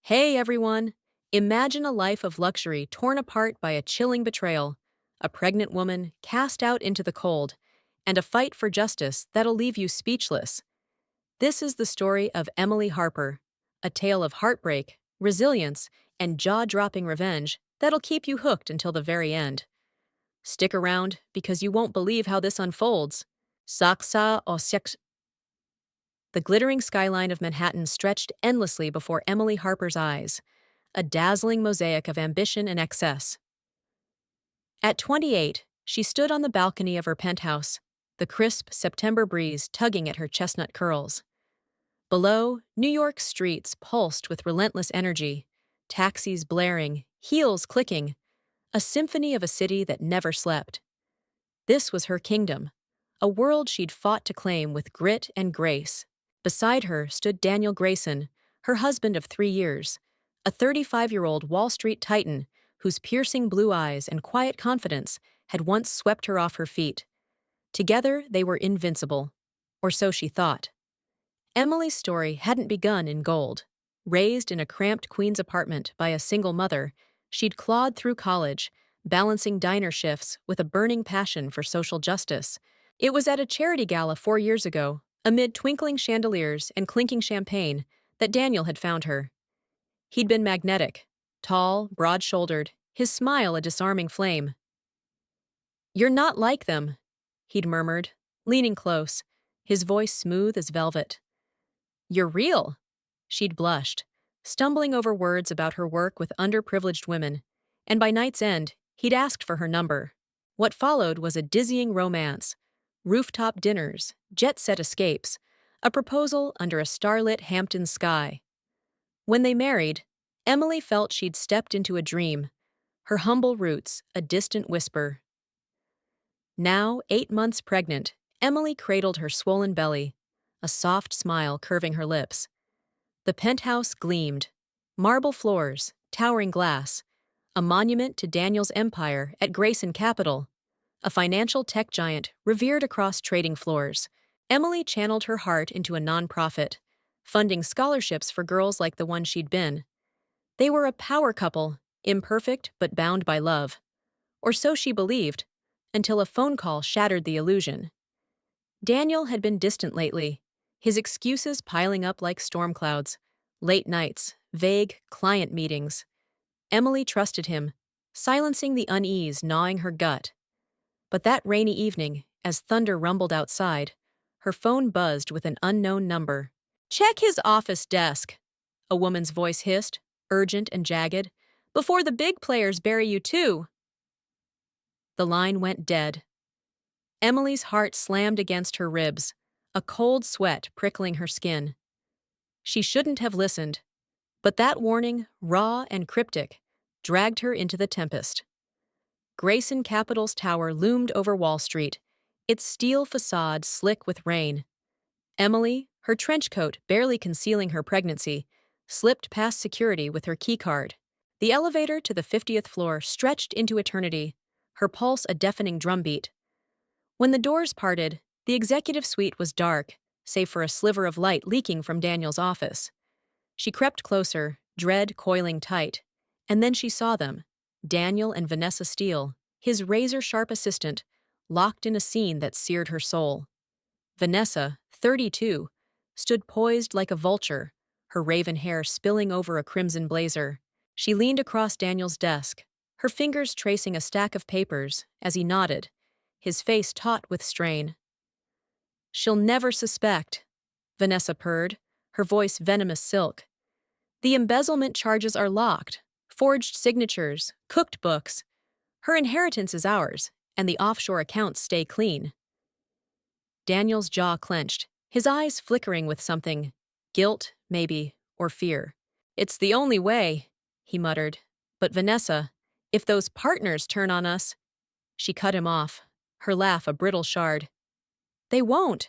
Hey everyone! Imagine a life of luxury torn apart by a chilling betrayal, a pregnant woman cast out into the cold, and a fight for justice that'll leave you speechless. This is the story of Emily Harper, a tale of heartbreak, resilience, and jaw-dropping revenge that'll keep you hooked until the very end. Stick around because you won't believe how this unfolds. Saksa o seks. The glittering skyline of Manhattan stretched endlessly before Emily Harper's eyes, a dazzling mosaic of ambition and excess. At 28, she stood on the balcony of her penthouse, the crisp September breeze tugging at her chestnut curls. Below, New York's streets pulsed with relentless energy, taxis blaring, heels clicking, a symphony of a city that never slept. This was her kingdom, a world she'd fought to claim with grit and grace. Beside her stood Daniel Grayson, her husband of 3 years, a 35-year-old Wall Street titan whose piercing blue eyes and quiet confidence had once swept her off her feet. Together, they were invincible, or so she thought. Emily's story hadn't begun in gold. Raised in a cramped Queens apartment by a single mother, she'd clawed through college, balancing diner shifts with a burning passion for social justice. It was at a charity gala 4 years ago, amid twinkling chandeliers and clinking champagne, that Daniel had found her. He'd been magnetic, tall, broad-shouldered, his smile a disarming flame. "You're not like them," he'd murmured, leaning close, his voice smooth as velvet. "You're real," she'd blushed, stumbling over words about her work with underprivileged women, and by night's end, he'd asked for her number. What followed was a dizzying romance, rooftop dinners, jet-set escapes, a proposal under a starlit Hampton sky. When they married, Emily felt she'd stepped into a dream, her humble roots a distant whisper. Now, 8 months pregnant, Emily cradled her swollen belly, a soft smile curving her lips. The penthouse gleamed, marble floors, towering glass, a monument to Daniel's empire at Grayson Capital, a financial tech giant revered across trading floors. Emily channeled her heart into a nonprofit, funding scholarships for girls like the one she'd been. They were a power couple, imperfect but bound by love. Or so she believed, until a phone call shattered the illusion. Daniel had been distant lately, his excuses piling up like storm clouds, late nights, vague client meetings. Emily trusted him, silencing the unease gnawing her gut. But that rainy evening, as thunder rumbled outside, her phone buzzed with an unknown number. "Check his office desk," a woman's voice hissed, urgent and jagged, "before the big players bury you too." The line went dead. Emily's heart slammed against her ribs, a cold sweat prickling her skin. She shouldn't have listened, but that warning, raw and cryptic, dragged her into the tempest. Grayson Capital's tower loomed over Wall Street, its steel facade slick with rain. Emily, her trench coat barely concealing her pregnancy, slipped past security with her keycard. The elevator to the 50th floor stretched into eternity, her pulse a deafening drumbeat. When the doors parted, the executive suite was dark, save for a sliver of light leaking from Daniel's office. She crept closer, dread coiling tight, and then she saw them, Daniel and Vanessa Steele, his razor-sharp assistant, locked in a scene that seared her soul. Vanessa, 32, stood poised like a vulture, her raven hair spilling over a crimson blazer. She leaned across Daniel's desk, her fingers tracing a stack of papers as he nodded, his face taut with strain. "She'll never suspect," Vanessa purred, her voice venomous silk. "The embezzlement charges are locked, forged signatures, cooked books. Her inheritance is ours, and the offshore accounts stay clean." Daniel's jaw clenched, his eyes flickering with something, guilt, maybe, or fear. "It's the only way," he muttered. "But Vanessa, if those partners turn on us—" She cut him off, her laugh a brittle shard. "They won't.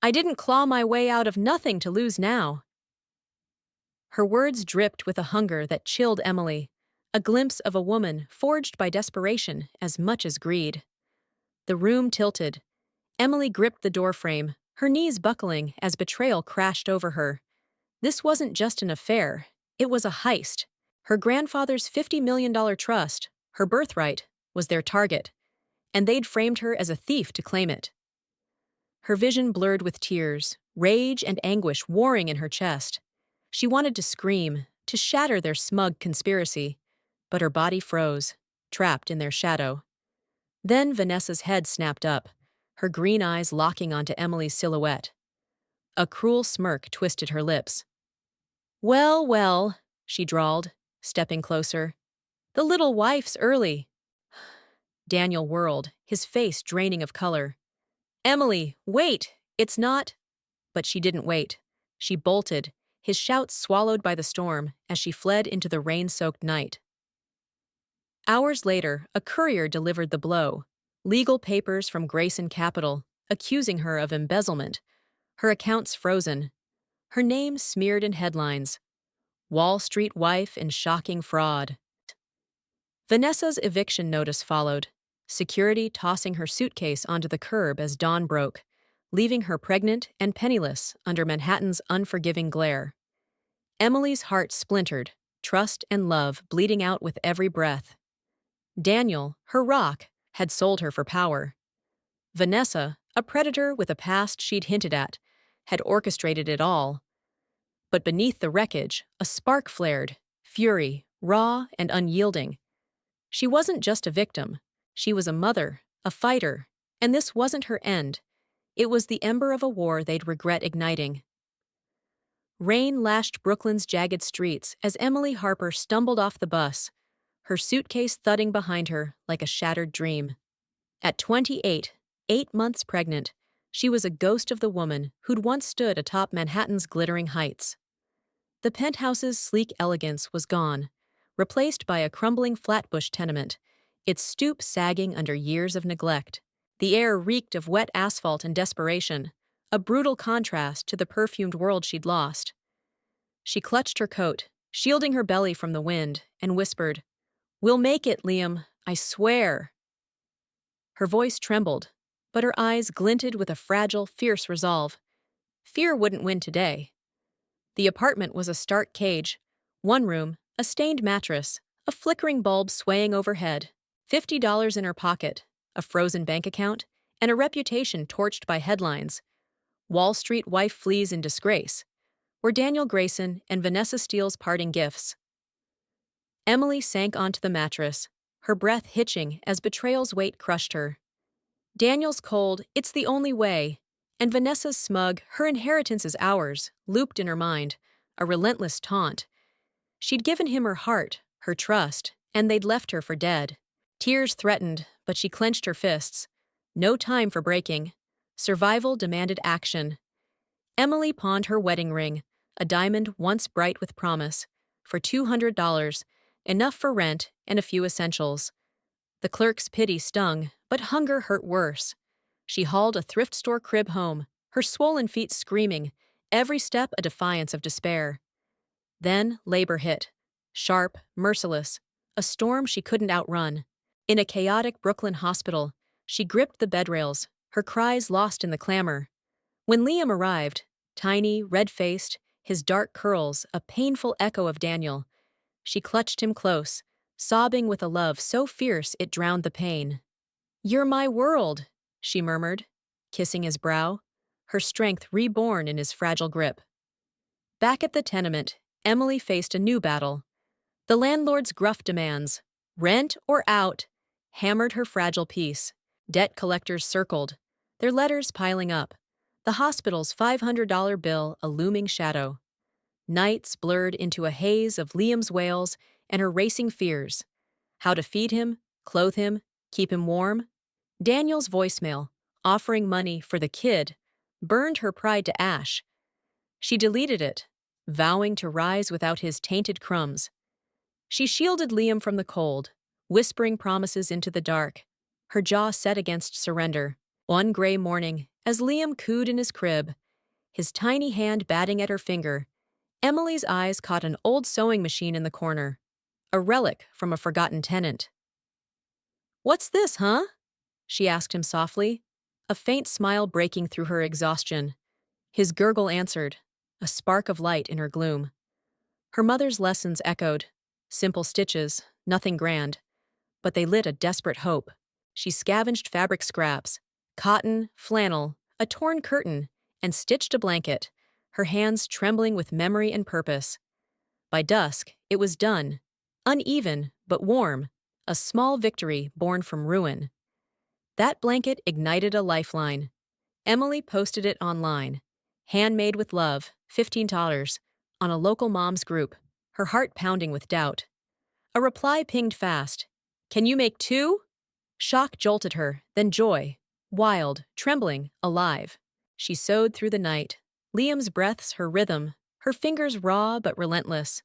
I didn't claw my way out of nothing to lose now." Her words dripped with a hunger that chilled Emily, a glimpse of a woman forged by desperation as much as greed. The room tilted. Emily gripped the doorframe, her knees buckling as betrayal crashed over her. This wasn't just an affair, It was a heist. Her grandfather's $50 million trust, her birthright, was their target, and they'd framed her as a thief to claim it. Her vision blurred with tears, rage and anguish warring in her chest. She wanted to scream, to shatter their smug conspiracy, but her body froze, trapped in their shadow. Then Vanessa's head snapped up, her green eyes locking onto Emily's silhouette. A cruel smirk twisted her lips. "Well, well," she drawled, stepping closer. "The little wife's early." Daniel whirled, his face draining of color. "Emily, wait! It's not—" But she didn't wait. She bolted, his shouts swallowed by the storm as she fled into the rain-soaked night. Hours later, a courier delivered the blow. Legal papers from Grayson Capital, accusing her of embezzlement. Her accounts frozen. Her name smeared in headlines. Wall Street wife in shocking fraud. Vanessa's eviction notice followed, security tossing her suitcase onto the curb as dawn broke, leaving her pregnant and penniless under Manhattan's unforgiving glare. Emily's heart splintered, trust and love bleeding out with every breath. Daniel, her rock, had sold her for power. Vanessa, a predator with a past she'd hinted at, had orchestrated it all. But beneath the wreckage, a spark flared, fury, raw and unyielding. She wasn't just a victim. She was a mother, a fighter, and this wasn't her end. It was the ember of a war they'd regret igniting. Rain lashed Brooklyn's jagged streets as Emily Harper stumbled off the bus, her suitcase thudding behind her like a shattered dream. At 28, 8 months pregnant, she was a ghost of the woman who'd once stood atop Manhattan's glittering heights. The penthouse's sleek elegance was gone, replaced by a crumbling flatbush tenement, its stoop sagging under years of neglect. The air reeked of wet asphalt and desperation, a brutal contrast to the perfumed world she'd lost. She clutched her coat, shielding her belly from the wind, and whispered, "We'll make it, Liam, I swear." Her voice trembled, but her eyes glinted with a fragile, fierce resolve. Fear wouldn't win today. The apartment was a stark cage. One room, a stained mattress, a flickering bulb swaying overhead, $50 in her pocket, a frozen bank account, and a reputation torched by headlines. Wall Street wife flees in disgrace, were Daniel Grayson and Vanessa Steele's parting gifts. Emily sank onto the mattress, her breath hitching as betrayal's weight crushed her. Daniel's cold, "It's the only way," and Vanessa's smug, "Her inheritance is ours," looped in her mind, a relentless taunt. She'd given him her heart, her trust, and they'd left her for dead. Tears threatened, but she clenched her fists. No time for breaking. Survival demanded action. Emily pawned her wedding ring, a diamond once bright with promise, for $200, enough for rent and a few essentials. The clerk's pity stung, but hunger hurt worse. She hauled a thrift store crib home, her swollen feet screaming, every step a defiance of despair. Then labor hit. Sharp, merciless, a storm she couldn't outrun. In a chaotic Brooklyn hospital, she gripped the bed rails, her cries lost in the clamor. When Liam arrived, tiny, red-faced, his dark curls a painful echo of Daniel, she clutched him close, sobbing with a love so fierce it drowned the pain. "You're my world," she murmured, kissing his brow, her strength reborn in his fragile grip. Back at the tenement, Emily faced a new battle. The landlord's gruff demands, rent or out, hammered her fragile peace. Debt collectors circled, their letters piling up. The hospital's $500 bill a looming shadow. Nights blurred into a haze of Liam's wails and her racing fears. How to feed him, clothe him, keep him warm? Daniel's voicemail, offering money for the kid, burned her pride to ash. She deleted it, vowing to rise without his tainted crumbs. She shielded Liam from the cold, whispering promises into the dark, her jaw set against surrender. One gray morning, as Liam cooed in his crib, his tiny hand batting at her finger, Emily's eyes caught an old sewing machine in the corner, a relic from a forgotten tenant. "What's this, huh?" she asked him softly, a faint smile breaking through her exhaustion. His gurgle answered, a spark of light in her gloom. Her mother's lessons echoed. Simple stitches, nothing grand, but they lit a desperate hope. She scavenged fabric scraps, cotton, flannel, a torn curtain, and stitched a blanket, her hands trembling with memory and purpose. By dusk, it was done. Uneven, but warm, a small victory born from ruin. That blanket ignited a lifeline. Emily posted it online. Handmade with love, $15, on a local mom's group, her heart pounding with doubt. A reply pinged fast. Can you make two? Shock jolted her, then joy. Wild, trembling, alive. She sewed through the night. Liam's breaths her rhythm, her fingers raw but relentless.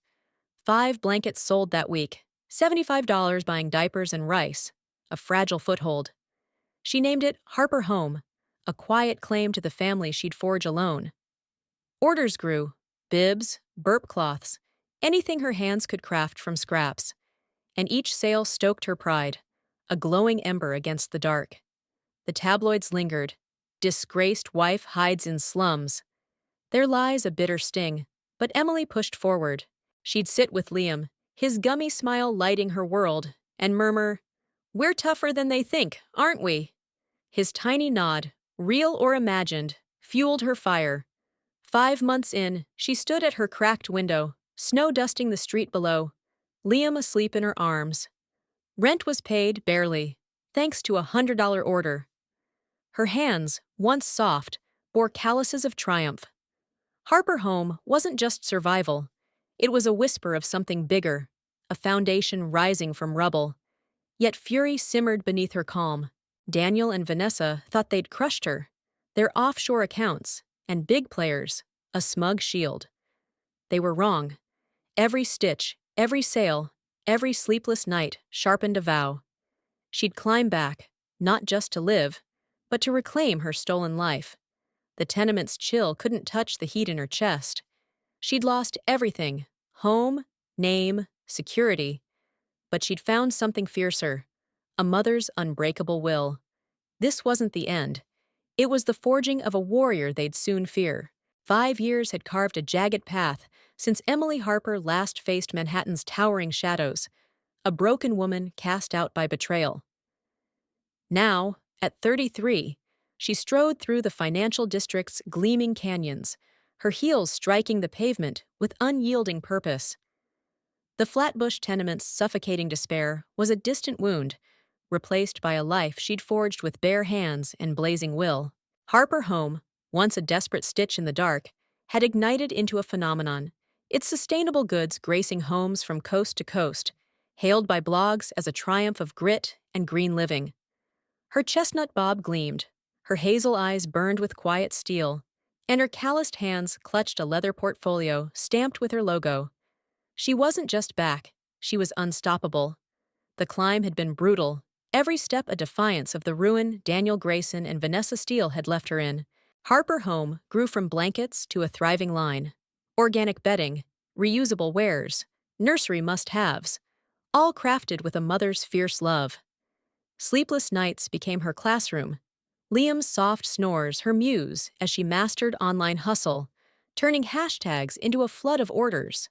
5 blankets sold that week, $75 buying diapers and rice. A fragile foothold. She named it Harper Home, a quiet claim to the family she'd forge alone. Orders grew, bibs, burp cloths, anything her hands could craft from scraps. And each sale stoked her pride, a glowing ember against the dark. The tabloids lingered. Disgraced wife hides in slums. There lies a bitter sting, but Emily pushed forward. She'd sit with Liam, his gummy smile lighting her world, and murmur, "We're tougher than they think, aren't we?" His tiny nod, real or imagined, fueled her fire. 5 months in, she stood at her cracked window, snow dusting the street below, Liam asleep in her arms. Rent was paid, barely, thanks to a $100 order. Her hands, once soft, bore calluses of triumph. Harper Home wasn't just survival. It was a whisper of something bigger, a foundation rising from rubble. Yet fury simmered beneath her calm. Daniel and Vanessa thought they'd crushed her. Their offshore accounts, and big players, a smug shield. They were wrong. Every stitch, every sale, every sleepless night sharpened a vow. She'd climb back, not just to live, but to reclaim her stolen life. The tenement's chill couldn't touch the heat in her chest. She'd lost everything: home, name, security. But she'd found something fiercer: a mother's unbreakable will. This wasn't the end. It was the forging of a warrior they'd soon fear. 5 years had carved a jagged path since Emily Harper last faced Manhattan's towering shadows, a broken woman cast out by betrayal. Now, at 33, she strode through the financial district's gleaming canyons, her heels striking the pavement with unyielding purpose. The Flatbush tenement's suffocating despair was a distant wound, replaced by a life she'd forged with bare hands and blazing will. Harper Home, once a desperate stitch in the dark, had ignited into a phenomenon, its sustainable goods gracing homes from coast to coast, hailed by blogs as a triumph of grit and green living. Her chestnut bob gleamed, her hazel eyes burned with quiet steel, and her calloused hands clutched a leather portfolio stamped with her logo. She wasn't just back, she was unstoppable. The climb had been brutal, every step a defiance of the ruin Daniel Grayson and Vanessa Steele had left her in. Harper Home grew from blankets to a thriving line. Organic bedding, reusable wares, nursery must-haves, all crafted with a mother's fierce love. Sleepless nights became her classroom. Liam's soft snores her muse as she mastered online hustle, turning hashtags into a flood of orders.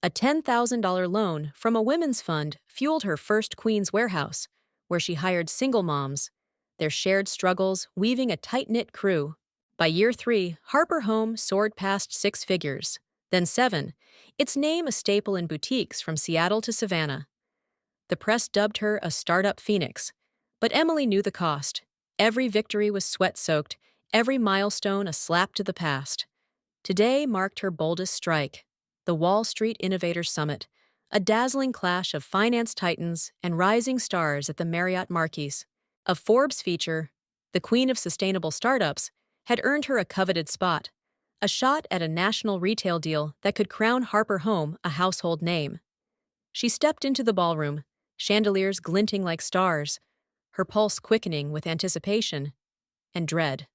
A $10,000 loan from a women's fund fueled her first Queens warehouse, where she hired single moms, their shared struggles weaving a tight-knit crew. By year 3, Harper Home soared past 6 figures, then 7, its name a staple in boutiques from Seattle to Savannah. The press dubbed her a startup phoenix, but Emily knew the cost. Every victory was sweat-soaked, every milestone a slap to the past. Today marked her boldest strike, the Wall Street Innovators Summit, a dazzling clash of finance titans and rising stars at the Marriott Marquis. A Forbes feature, the Queen of Sustainable Startups, had earned her a coveted spot, a shot at a national retail deal that could crown Harper Home a household name. She stepped into the ballroom, chandeliers glinting like stars, her pulse quickening with anticipation and dread.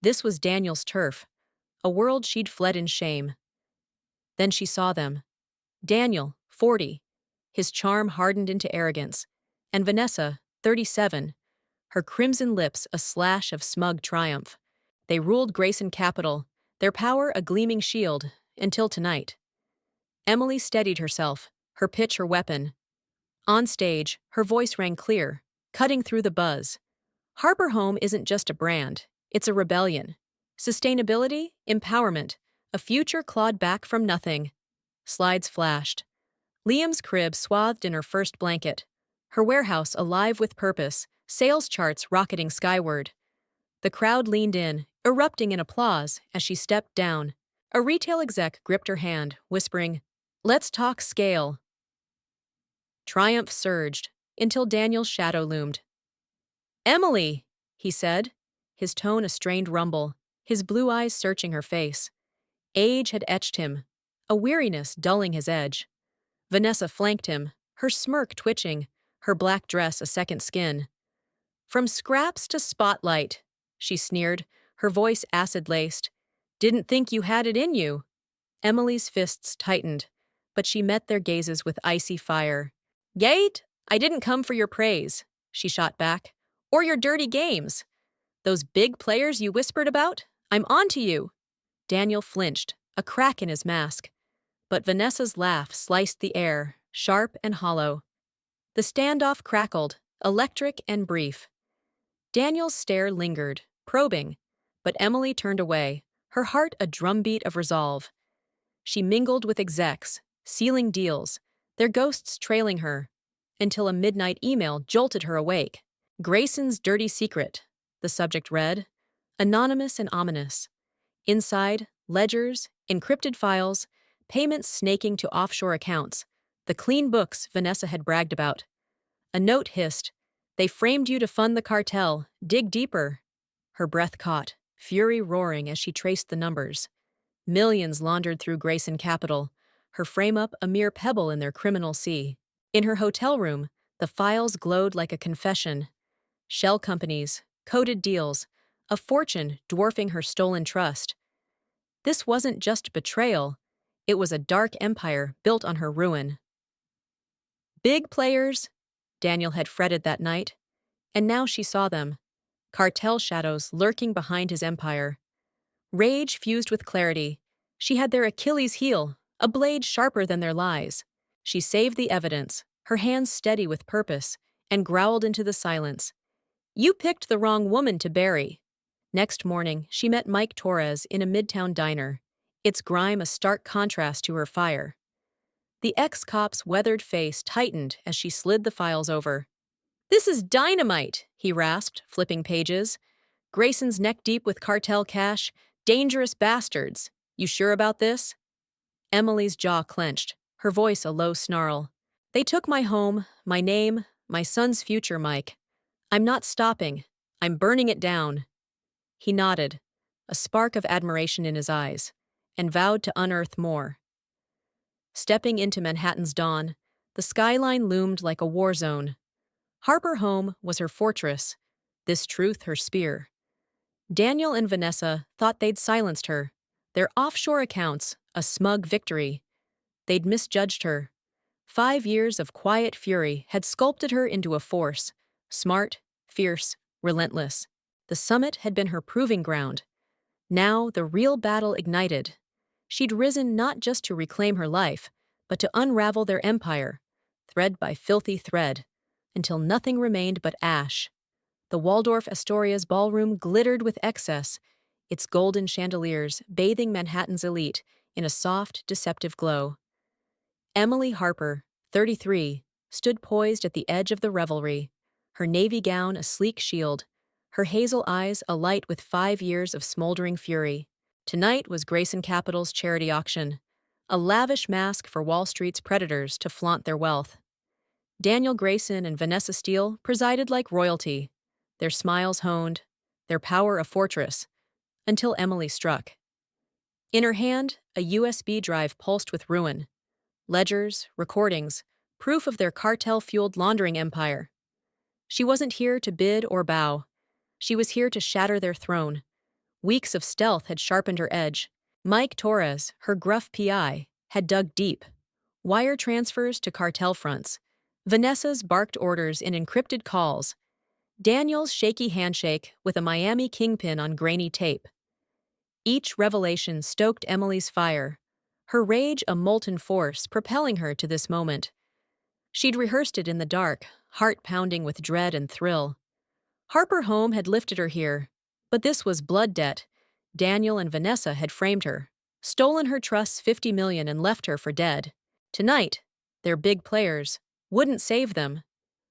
This was Daniel's turf, a world she'd fled in shame. Then she saw them. Daniel, 40, his charm hardened into arrogance, and Vanessa, 37, her crimson lips a slash of smug triumph. They ruled Grayson Capital, their power a gleaming shield, until tonight. Emily steadied herself, her pitch her weapon. On stage, her voice rang clear, cutting through the buzz. Harper Home isn't just a brand, it's a rebellion. Sustainability, empowerment, a future clawed back from nothing. Slides flashed. Liam's crib swathed in her first blanket. Her warehouse alive with purpose, sales charts rocketing skyward. The crowd leaned in, erupting in applause as she stepped down. A retail exec gripped her hand, whispering, "Let's talk scale." Triumph surged, until Daniel's shadow loomed. "Emily!" he said, his tone a strained rumble, his blue eyes searching her face. Age had etched him, a weariness dulling his edge. Vanessa flanked him, her smirk twitching, her black dress a second skin. "From scraps to spotlight," she sneered, her voice acid-laced. "Didn't think you had it in you." Emily's fists tightened, but she met their gazes with icy fire. "Yate, I didn't come for your praise," she shot back. "Or your dirty games. Those big players you whispered about? I'm on to you." Daniel flinched, a crack in his mask. But Vanessa's laugh sliced the air, sharp and hollow. The standoff crackled, electric and brief. Daniel's stare lingered, probing, but Emily turned away, her heart a drumbeat of resolve. She mingled with execs, sealing deals, their ghosts trailing her, until a midnight email jolted her awake. "Grayson's dirty secret," the subject read, anonymous and ominous. Inside, ledgers, encrypted files, payments snaking to offshore accounts, the clean books Vanessa had bragged about. A note hissed, "They framed you to fund the cartel. Dig deeper." Her breath caught, fury roaring as she traced the numbers. Millions laundered through Grayson Capital, her frame-up a mere pebble in their criminal sea. In her hotel room, the files glowed like a confession. Shell companies, coded deals, a fortune dwarfing her stolen trust. This wasn't just betrayal, it was a dark empire built on her ruin. Big players, Daniel had fretted that night, and now she saw them. Cartel shadows lurking behind his empire. Rage fused with clarity. She had their Achilles heel, a blade sharper than their lies. She saved the evidence, her hands steady with purpose, and growled into the silence. "You picked the wrong woman to bury." Next morning, she met Mike Torres in a midtown diner, its grime a stark contrast to her fire. The ex-cop's weathered face tightened as she slid the files over. "This is dynamite," he rasped, flipping pages. "Grayson's neck-deep with cartel cash. Dangerous bastards. You sure about this?" Emily's jaw clenched, her voice a low snarl. "They took my home, my name, my son's future, Mike. I'm not stopping. I'm burning it down." He nodded, a spark of admiration in his eyes, and vowed to unearth more. Stepping into Manhattan's dawn, the skyline loomed like a war zone. Harper Home was her fortress, this truth her spear. Daniel and Vanessa thought they'd silenced her, their offshore accounts a smug victory. They'd misjudged her. 5 years of quiet fury had sculpted her into a force, smart, fierce, relentless. The summit had been her proving ground. Now the real battle ignited. She'd risen not just to reclaim her life, but to unravel their empire, thread by filthy thread, until nothing remained but ash. The Waldorf Astoria's ballroom glittered with excess, its golden chandeliers bathing Manhattan's elite in a soft, deceptive glow. Emily Harper, 33, stood poised at the edge of the revelry, her navy gown a sleek shield, her hazel eyes alight with 5 years of smoldering fury. Tonight was Grayson Capital's charity auction, a lavish mask for Wall Street's predators to flaunt their wealth. Daniel Grayson and Vanessa Steele presided like royalty, their smiles honed, their power a fortress, until Emily struck. In her hand, a USB drive pulsed with ruin. Ledgers, recordings, proof of their cartel-fueled laundering empire. She wasn't here to bid or bow. She was here to shatter their throne. Weeks of stealth had sharpened her edge. Mike Torres, her gruff PI, had dug deep. Wire transfers to cartel fronts. Vanessa's barked orders in encrypted calls. Daniel's shaky handshake with a Miami kingpin on grainy tape. Each revelation stoked Emily's fire, her rage a molten force propelling her to this moment. She'd rehearsed it in the dark, heart pounding with dread and thrill. Harper Home had lifted her here, but this was blood debt. Daniel and Vanessa had framed her, stolen her trust's 50 million and left her for dead. Tonight, their big players wouldn't save them.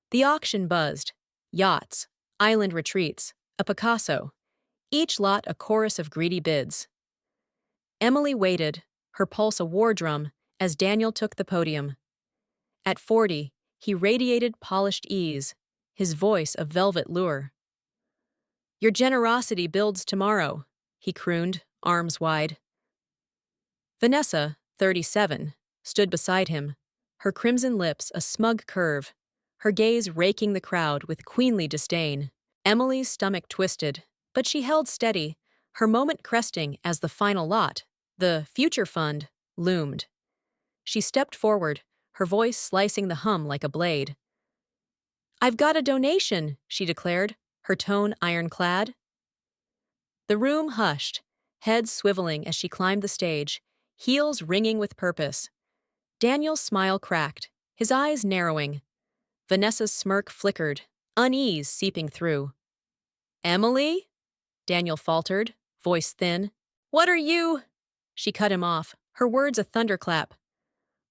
The auction buzzed. Yachts, island retreats, a Picasso. Each lot a chorus of greedy bids. Emily waited, her pulse a war drum, as Daniel took the podium. At 40, he radiated polished ease, his voice a velvet lure. "Your generosity builds tomorrow," he crooned, arms wide. Vanessa, 37, stood beside him, her crimson lips a smug curve, her gaze raking the crowd with queenly disdain. Emily's stomach twisted, but she held steady, her moment cresting as the final lot, the future fund, loomed. She stepped forward, her voice slicing the hum like a blade. "I've got a donation," she declared, her tone ironclad. The room hushed, heads swiveling as she climbed the stage, heels ringing with purpose. Daniel's smile cracked, his eyes narrowing. Vanessa's smirk flickered, unease seeping through. "Emily?" Daniel faltered, voice thin. "What are you—" She cut him off, her words a thunderclap.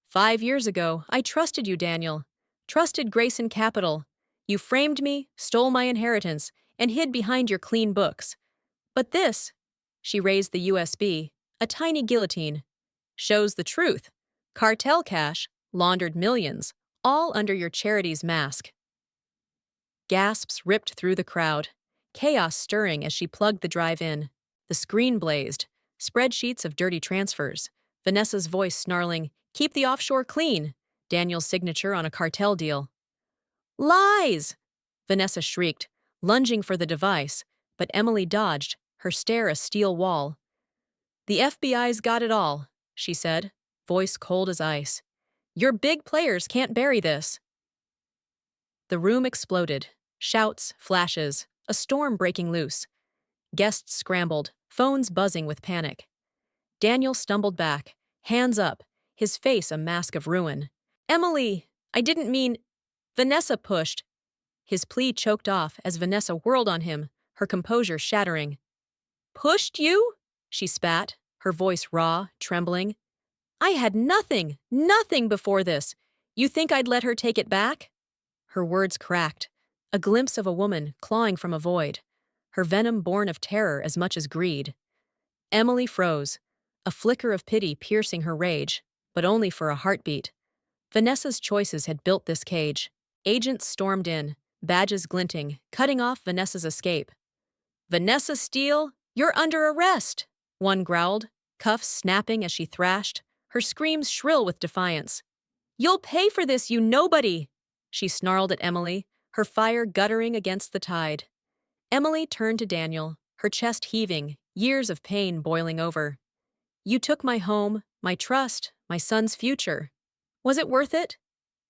"5 years ago, I trusted you, Daniel. Trusted Grayson Capital. You framed me, stole my inheritance, and hid behind your clean books. But this," she raised the USB, a tiny guillotine, "shows the truth. Cartel cash, laundered millions, all under your charity's mask." Gasps ripped through the crowd, chaos stirring as she plugged the drive in. The screen blazed, spreadsheets of dirty transfers, Vanessa's voice snarling, "Keep the offshore clean," Daniel's signature on a cartel deal. "Lies!" Vanessa shrieked, lunging for the device, but Emily dodged, her stare a steel wall. "The FBI's got it all," she said, voice cold as ice. "Your big players can't bury this." The room exploded. Shouts, flashes, a storm breaking loose. Guests scrambled, phones buzzing with panic. Daniel stumbled back, hands up, his face a mask of ruin. "Emily, I didn't mean—" Vanessa pushed. His plea choked off as Vanessa whirled on him, her composure shattering. "Pushed you?" she spat, her voice raw, trembling. "I had nothing before this. You think I'd let her take it back?" Her words cracked, a glimpse of a woman clawing from a void, her venom born of terror as much as greed. Emily froze, a flicker of pity piercing her rage, but only for a heartbeat. Vanessa's choices had built this cage. Agents stormed in, badges glinting, cutting off Vanessa's escape. "Vanessa Steele, you're under arrest!" one growled, cuffs snapping as she thrashed, her screams shrill with defiance. "You'll pay for this, you nobody!" she snarled at Emily, her fire guttering against the tide. Emily turned to Daniel, her chest heaving, years of pain boiling over. "You took my home, my trust, my son's future. Was it worth it?"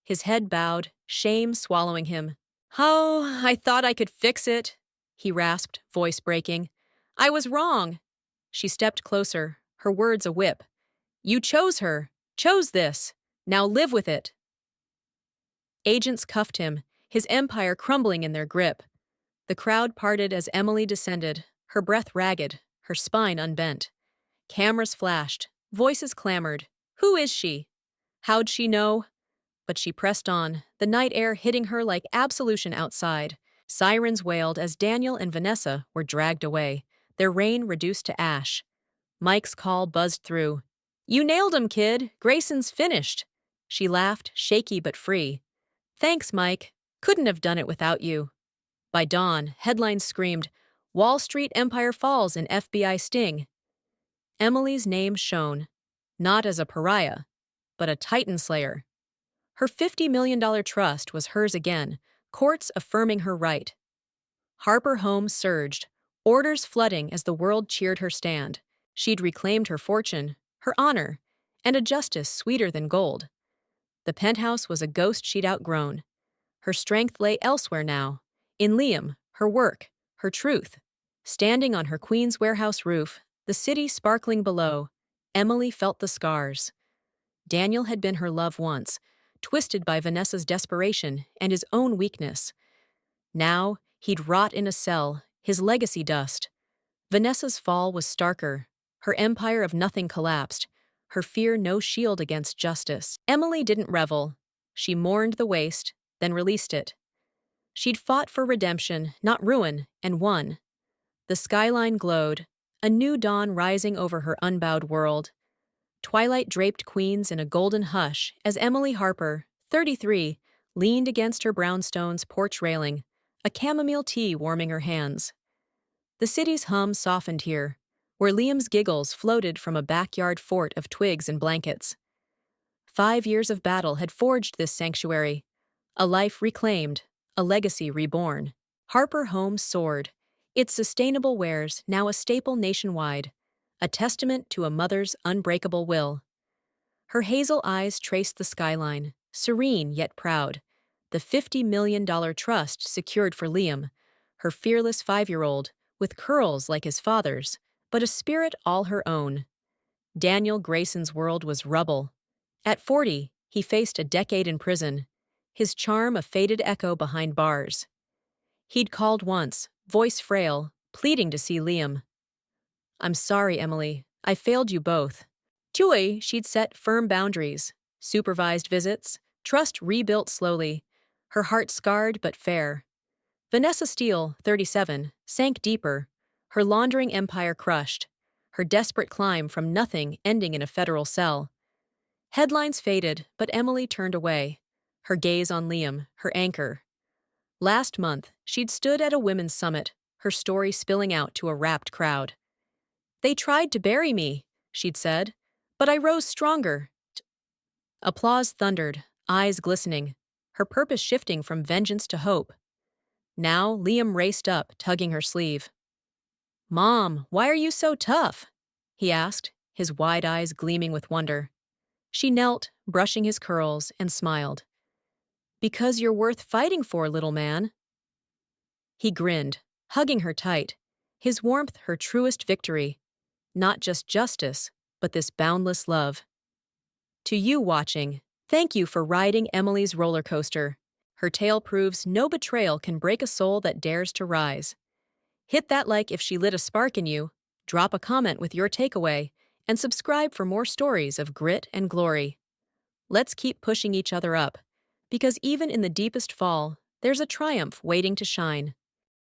His head bowed, shame swallowing him. "Oh, I thought I could fix it," he rasped, voice breaking. "I was wrong." She stepped closer, her words a whip. "You chose her, chose this. Now live with it." Agents cuffed him, his empire crumbling in their grip. The crowd parted as Emily descended, her breath ragged, her spine unbent. Cameras flashed, voices clamored. Who is she? How'd she know? But she pressed on, the night air hitting her like absolution outside. Sirens wailed as Daniel and Vanessa were dragged away, their reign reduced to ash. Mike's call buzzed through. "You nailed him, kid. Grayson's finished." She laughed, shaky but free. "Thanks, Mike. Couldn't have done it without you." By dawn, headlines screamed, "Wall Street Empire Falls in FBI Sting." Emily's name shone, not as a pariah, but a Titan slayer. Her $50 million trust was hers again, courts affirming her right. Harper Home surged, orders flooding as the world cheered her stand. She'd reclaimed her fortune, her honor, and a justice sweeter than gold. The penthouse was a ghost she'd outgrown. Her strength lay elsewhere now, in Liam, her work, her truth. Standing on her Queen's warehouse roof, the city sparkling below, Emily felt the scars. Daniel had been her love once, twisted by Vanessa's desperation and his own weakness. Now, he'd rot in a cell, his legacy dust. Vanessa's fall was starker. Her empire of nothing collapsed, her fear no shield against justice. Emily didn't revel. She mourned the waste, then released it. She'd fought for redemption, not ruin, and won. The skyline glowed, a new dawn rising over her unbowed world. Twilight draped queens in a golden hush as Emily Harper, 33, leaned against her brownstone's porch railing, a chamomile tea warming her hands. The city's hum softened here, where Liam's giggles floated from a backyard fort of twigs and blankets. 5 years of battle had forged this sanctuary, a life reclaimed, a legacy reborn. Harper Homes soared, its sustainable wares now a staple nationwide, a testament to a mother's unbreakable will. Her hazel eyes traced the skyline, serene yet proud, the $50 million trust secured for Liam, her fearless 5-year-old, with curls like his father's, but a spirit all her own. Daniel Grayson's world was rubble. At 40, he faced a decade in prison, his charm a faded echo behind bars. He'd called once, voice frail, pleading to see Liam. "I'm sorry, Emily. I failed you both." Joy, she'd set firm boundaries, supervised visits, trust rebuilt slowly, her heart scarred but fair. Vanessa Steele, 37, sank deeper, her laundering empire crushed, her desperate climb from nothing ending in a federal cell. Headlines faded, but Emily turned away, her gaze on Liam, her anchor. Last month, she'd stood at a women's summit, her story spilling out to a rapt crowd. "They tried to bury me," she'd said, "but I rose stronger." Applause thundered, eyes glistening, her purpose shifting from vengeance to hope. Now Liam raced up, tugging her sleeve. "Mom, why are you so tough?" he asked, his wide eyes gleaming with wonder. She knelt, brushing his curls, and smiled. "Because you're worth fighting for, little man." He grinned, hugging her tight, his warmth her truest victory. Not just justice, but this boundless love. To you watching, thank you for riding Emily's roller coaster. Her tale proves no betrayal can break a soul that dares to rise. Hit that like if she lit a spark in you, drop a comment with your takeaway, and subscribe for more stories of grit and glory. Let's keep pushing each other up, because even in the deepest fall, there's a triumph waiting to shine.